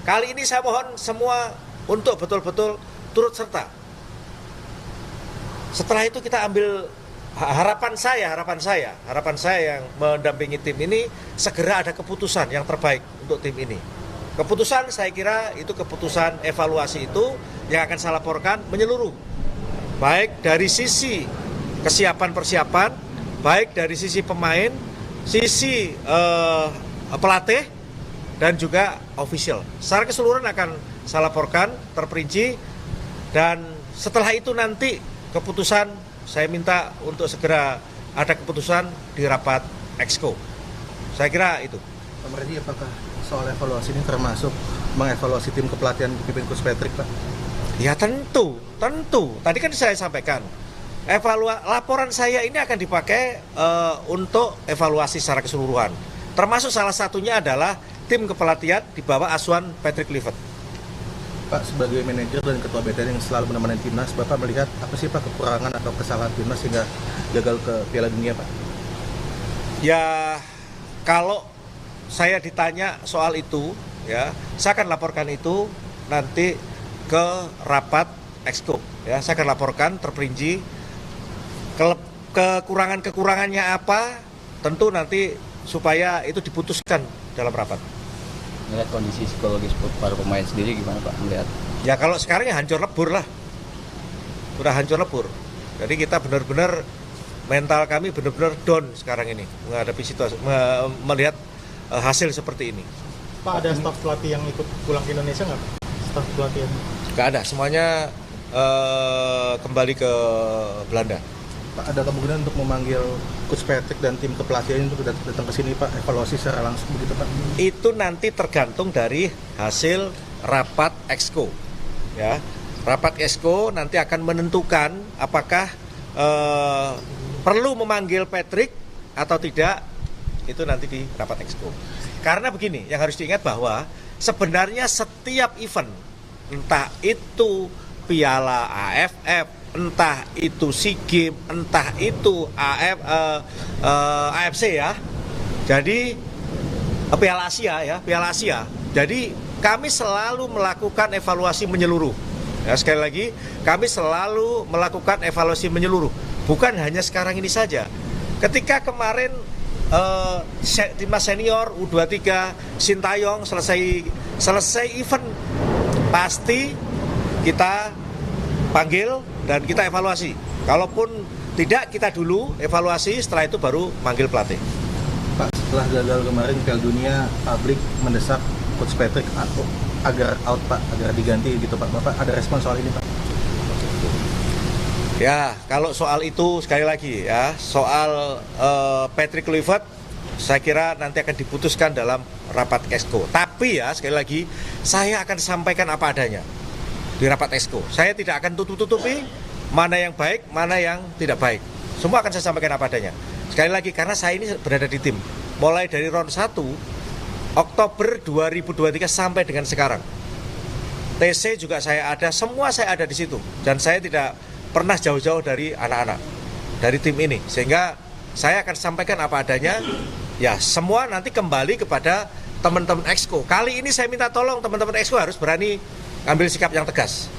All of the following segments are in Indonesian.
kali ini saya mohon semua untuk betul-betul turut serta. Setelah itu kita ambil harapan saya yang mendampingi tim ini segera ada keputusan yang terbaik untuk tim ini. Keputusan saya kira itu keputusan evaluasi itu yang akan saya laporkan menyeluruh. Baik dari sisi persiapan, baik dari sisi pemain, sisi pelatih, dan juga official. Secara keseluruhan akan saya laporkan terperinci, dan setelah itu nanti keputusan saya minta untuk segera ada keputusan di rapat Exco. Saya kira itu. Pak Marji, apakah soal evaluasi ini termasuk mengevaluasi tim kepelatihan dipimpin Coach Patrick, Pak? Ya tentu. Tadi kan saya sampaikan, laporan saya ini akan dipakai untuk evaluasi secara keseluruhan. Termasuk salah satunya adalah tim kepelatihan di bawah asuhan Patrick Kluivert. Pak, sebagai manajer dan ketua BTN yang selalu menemani timnas, Bapak melihat apa sih Pak kekurangan atau kesalahan timnas sehingga gagal ke Piala Dunia, Pak? Ya, kalau saya ditanya soal itu, ya, saya akan laporkan itu nanti ke rapat Exco. Ya, saya akan laporkan terperinci kekurangannya apa, tentu nanti supaya itu diputuskan dalam rapat. Melihat kondisi psikologis para pemain sendiri gimana Pak melihat? Ya kalau sekarang ya hancur lebur lah, udah hancur lebur. Jadi kita benar-benar mental kami benar-benar down sekarang ini menghadapi situasi, melihat hasil seperti ini. Pak, ada staf pelatih yang ikut pulang ke Indonesia nggak? Staf pelatihan? Nggak ada, semuanya kembali ke Belanda. Pak, ada kemungkinan untuk memanggil Coach Patrick dan tim kepelatihan untuk datang ke sini, Pak, evaluasi secara langsung begitu, Pak? Itu nanti tergantung dari hasil rapat Exco. Ya, rapat Exco nanti akan menentukan apakah perlu memanggil Patrick atau tidak. Itu nanti di rapat Exco. Karena begini, yang harus diingat bahwa sebenarnya setiap event, entah itu Piala AFF, entah itu SEA Games, entah itu AFC ya. Jadi Piala Asia. Jadi kami selalu melakukan evaluasi menyeluruh. Ya, sekali lagi, kami selalu melakukan evaluasi menyeluruh. Bukan hanya sekarang ini saja. Ketika kemarin timnas senior U23 Sintayong selesai event, pasti kita panggil dan kita evaluasi. Kalaupun tidak, kita dulu evaluasi, setelah itu baru manggil pelatih. Pak, setelah gagal kemarin Piala Dunia, publik mendesak Coach Patrick agar out, Pak, agar diganti gitu, Pak. Bapak ada respon soal ini, Pak? Ya, kalau soal itu sekali lagi ya, soal Patrick Kluivert, saya kira nanti akan diputuskan dalam rapat Exco. Tapi ya, sekali lagi, saya akan sampaikan apa adanya di rapat Exco. Saya tidak akan tutup-tutupi mana yang baik, mana yang tidak baik. Semua akan saya sampaikan apa adanya. Sekali lagi, karena saya ini berada di tim mulai dari round 1 Oktober 2023 sampai dengan sekarang. TC juga saya ada, semua saya ada di situ. Dan saya tidak pernah jauh-jauh dari anak-anak, dari tim ini. Sehingga saya akan sampaikan apa adanya. Ya, semua nanti kembali kepada teman-teman Exco. Kali ini saya minta tolong teman-teman Exco harus berani ambil sikap yang tegas.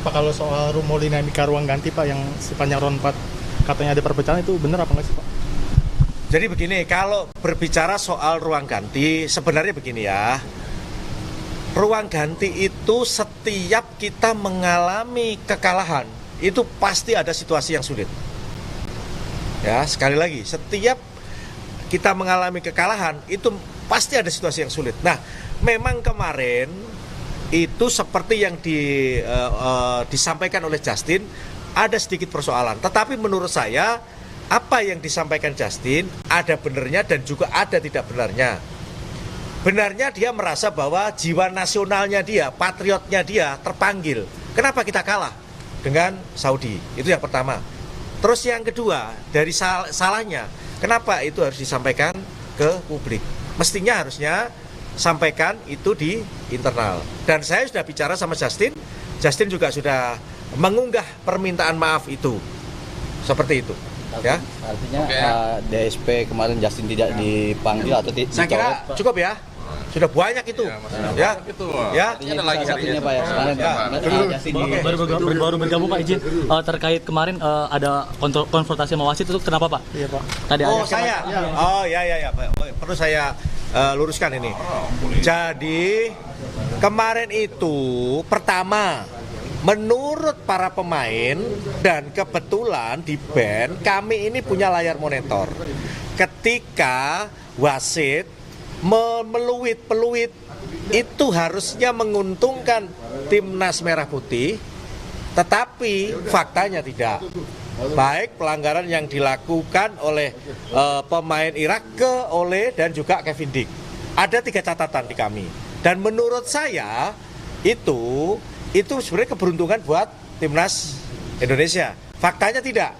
Pak, kalau soal rumor dinamika ruang ganti, Pak, yang sepanjang round 4 katanya ada perpecahan, itu benar apa enggak sih, Pak? Jadi begini, kalau berbicara soal ruang ganti, sebenarnya begini ya. Ruang ganti itu setiap kita mengalami kekalahan, itu pasti ada situasi yang sulit. Ya, sekali lagi, setiap kita mengalami kekalahan, itu pasti ada situasi yang sulit. Nah, memang kemarin itu seperti yang disampaikan oleh Justin, ada sedikit persoalan. Tetapi menurut saya, apa yang disampaikan Justin ada benarnya dan juga ada tidak benarnya. Benarnya dia merasa bahwa jiwa nasionalnya dia, patriotnya dia terpanggil. Kenapa kita kalah dengan Saudi? Itu yang pertama. Terus yang kedua, dari salahnya, kenapa itu harus disampaikan ke publik? Mestinya harusnya sampaikan itu di internal. Dan saya sudah bicara sama Justin juga sudah mengunggah permintaan maaf itu. Seperti itu. Ya. Artinya DSP kemarin Justin tidak dipanggil atau saya kira cukup ya. Sudah banyak itu. Ya. Ya. Artinya ada lagi satunya Pak ya. Sekarang Ya. mediasi di Baru bergabung Pak, izin terkait kemarin ada konfrontasi sama wasit itu kenapa Pak? Iya Pak. Tadi Oh ada saya, oh ya, perlu saya luruskan ini. Jadi kemarin itu pertama, menurut para pemain dan kebetulan di band kami ini punya layar monitor. Ketika wasit memeluit-peluit itu harusnya menguntungkan timnas merah putih, tetapi faktanya tidak. Baik pelanggaran yang dilakukan oleh pemain Irak ke Ole dan juga Kevin Dick. Ada 3 catatan di kami. Dan menurut saya itu sebenarnya keberuntungan buat timnas Indonesia. Faktanya tidak.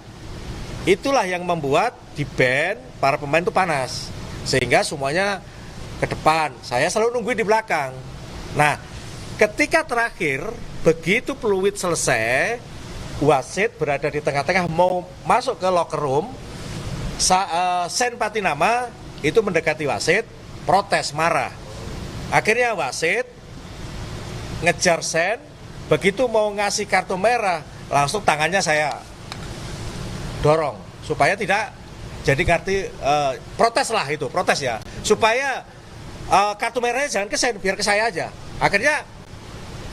Itulah yang membuat di band para pemain itu panas. Sehingga semuanya ke depan. Saya selalu nungguin di belakang. Nah, ketika terakhir begitu peluit selesai, wasit berada di tengah-tengah mau masuk ke locker room. Sen Patinama itu mendekati wasit, protes, marah. Akhirnya wasit ngejar Sen, begitu mau ngasih kartu merah, langsung tangannya saya dorong supaya tidak jadi protes lah itu, protes ya. Supaya kartu merahnya jangan ke Sen, biar ke saya aja. Akhirnya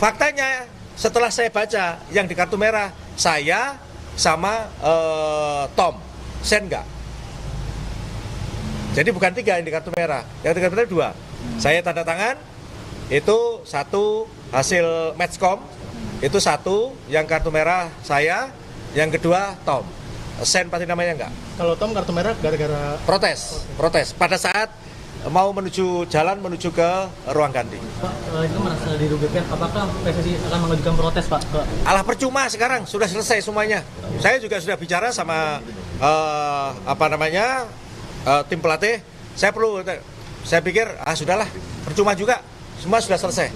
faktanya setelah saya baca yang di kartu merah, saya sama Tom, Sen enggak. Jadi bukan 3 yang di kartu merah, yang di kartu merah 2. Saya tanda tangan, itu 1 hasil matchcom, itu 1 yang kartu merah saya, yang kedua Tom. Sen pasti namanya enggak. Kalau Tom kartu merah gara-gara Protes. Pada saat mau menuju ke ruang ganti. Pak, itu merasa dirugikan. Apakah PSSI akan mengajukan protes Pak? Alah percuma sekarang, sudah selesai semuanya. Saya juga sudah bicara sama tim pelatih. Saya pikir sudahlah, percuma juga. Semua sudah selesai.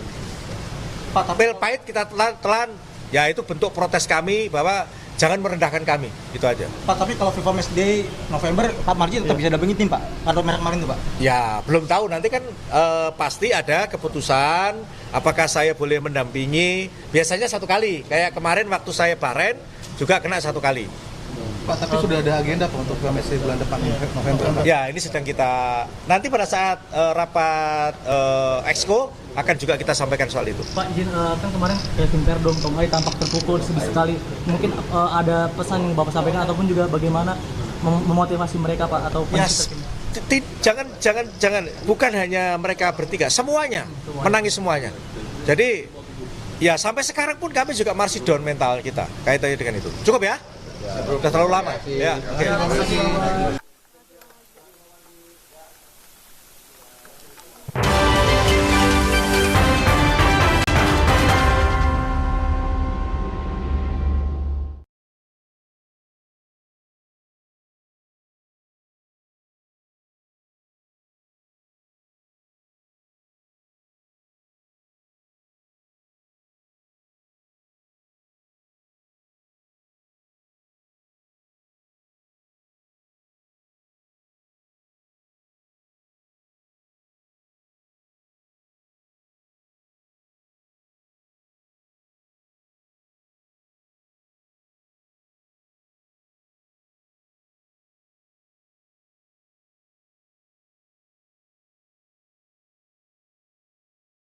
Pak, pil pahit kita telan, ya itu bentuk protes kami bahwa jangan merendahkan kami, itu aja. Pak, tapi kalau FIFA Match Day November, Pak Marji tetap bisa dampingin tim Pak? Kartu merah kemarin tuh Pak? Ya, belum tahu, nanti kan pasti ada keputusan apakah saya boleh mendampingi. Biasanya 1 kali, kayak kemarin waktu saya Bahrain juga kena 1 kali. Pak, tapi sudah ada agenda Pak untuk FIFA Match Day bulan depan November. Ya, ini sedang kita, nanti pada saat rapat Exco akan juga kita sampaikan soal itu. Pak, izin kan kemarin Kevin Perdom, Tom Ai tampak terpukul sedih sekali. Mungkin ada pesan yang Bapak sampaikan ataupun juga bagaimana memotivasi mereka Pak atau Yes. Jangan, bukan hanya mereka bertiga, semuanya menangis semuanya. Jadi ya sampai sekarang pun kami juga masih down mental kita kaitannya dengan itu. Cukup ya? Sudah terlalu lama. Ya. Oke.